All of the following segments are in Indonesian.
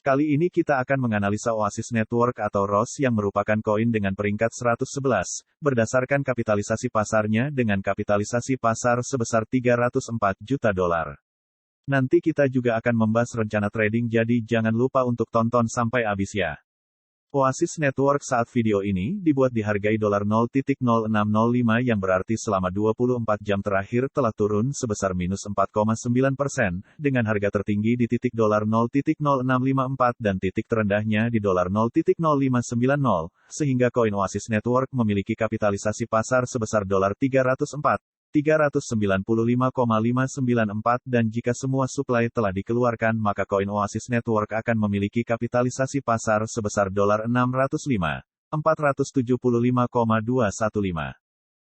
Kali ini kita akan menganalisa Oasis Network atau ROS yang merupakan koin dengan peringkat 111, berdasarkan kapitalisasi pasarnya dengan kapitalisasi pasar sebesar $304 juta. Nanti kita juga akan membahas rencana trading, jadi jangan lupa untuk tonton sampai habis ya. Oasis Network saat video ini dibuat dihargai $0.0605 yang berarti selama 24 jam terakhir telah turun sebesar minus 4,9%, dengan harga tertinggi di titik $0.0654 dan titik terendahnya di $0.0590, sehingga koin Oasis Network memiliki kapitalisasi pasar sebesar $395,594 dan jika semua suplai telah dikeluarkan maka koin Oasis Network akan memiliki kapitalisasi pasar sebesar $605,475,215.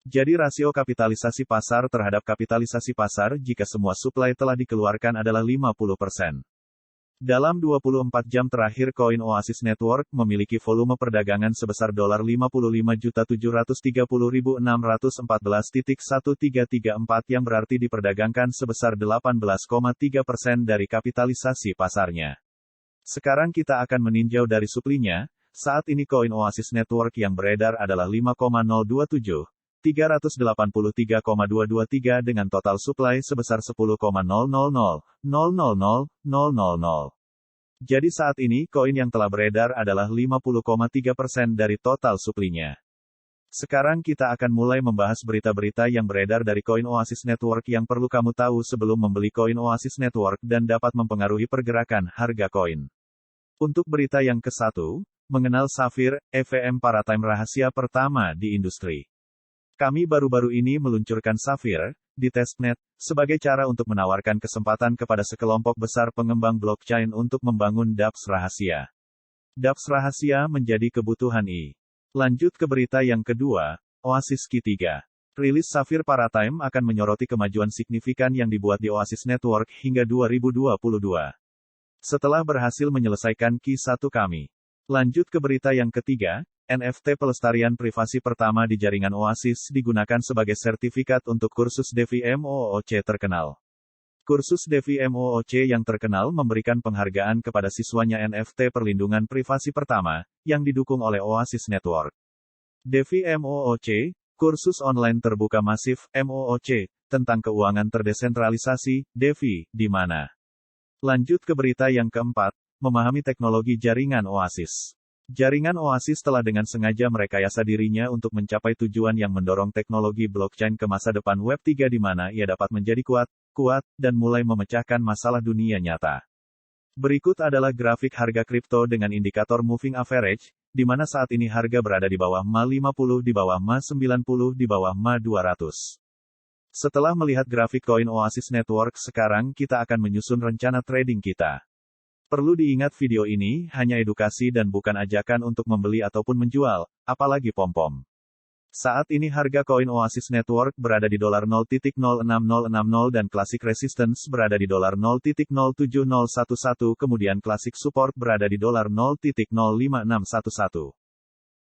Jadi rasio kapitalisasi pasar terhadap kapitalisasi pasar jika semua suplai telah dikeluarkan adalah 50%. Dalam 24 jam terakhir koin Oasis Network memiliki volume perdagangan sebesar $55.730.614.1334 yang berarti diperdagangkan sebesar 18,3% dari kapitalisasi pasarnya. Sekarang kita akan meninjau dari suplinya. Saat ini koin Oasis Network yang beredar adalah 5,027. 383,223 dengan total supply sebesar 10,000,000,000. Jadi saat ini koin yang telah beredar adalah 50,3% dari total suplinya. Sekarang kita akan mulai membahas berita-berita yang beredar dari koin Oasis Network yang perlu kamu tahu sebelum membeli koin Oasis Network dan dapat mempengaruhi pergerakan harga koin. Untuk berita yang ke-1, mengenal Sapphire, EVM Paratime rahasia pertama di industri. Kami baru-baru ini meluncurkan Sapphire di testnet sebagai cara untuk menawarkan kesempatan kepada sekelompok besar pengembang blockchain untuk membangun dApps rahasia. dApps rahasia menjadi kebutuhan Lanjut ke berita yang kedua, Oasis Q3. Rilis Sapphire Paratime akan menyoroti kemajuan signifikan yang dibuat di Oasis Network hingga 2022. Setelah berhasil menyelesaikan Q1 kami. Lanjut ke berita yang ketiga, NFT pelestarian privasi pertama di jaringan Oasis digunakan sebagai sertifikat untuk kursus Defi MOOC terkenal. Kursus Defi MOOC yang terkenal memberikan penghargaan kepada siswanya NFT perlindungan privasi pertama, yang didukung oleh Oasis Network. Defi MOOC, kursus online terbuka masif, MOOC, tentang keuangan terdesentralisasi, Defi, di mana. Lanjut ke berita yang keempat, memahami teknologi jaringan Oasis. Jaringan Oasis telah dengan sengaja merekayasa dirinya untuk mencapai tujuan yang mendorong teknologi blockchain ke masa depan Web 3 di mana ia dapat menjadi kuat, dan mulai memecahkan masalah dunia nyata. Berikut adalah grafik harga kripto dengan indikator moving average, di mana saat ini harga berada di bawah MA50, di bawah MA90, di bawah MA200. Setelah melihat grafik koin Oasis Network sekarang kita akan menyusun rencana trading kita. Perlu diingat video ini hanya edukasi dan bukan ajakan untuk membeli ataupun menjual, apalagi pom-pom. Saat ini harga koin Oasis Network berada di $0.06060 dan Classic Resistance berada di $0.07011 kemudian Classic Support berada di $0.05611.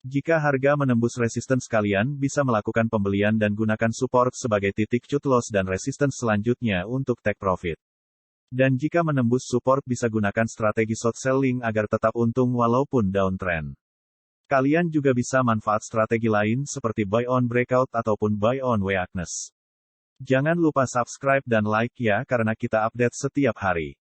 Jika harga menembus resistance kalian bisa melakukan pembelian dan gunakan support sebagai titik cut loss dan resistance selanjutnya untuk take profit. Dan jika menembus support bisa gunakan strategi short selling agar tetap untung walaupun downtrend. Kalian juga bisa manfaat strategi lain seperti buy on breakout ataupun buy on weakness. Jangan lupa subscribe dan like ya karena kita update setiap hari.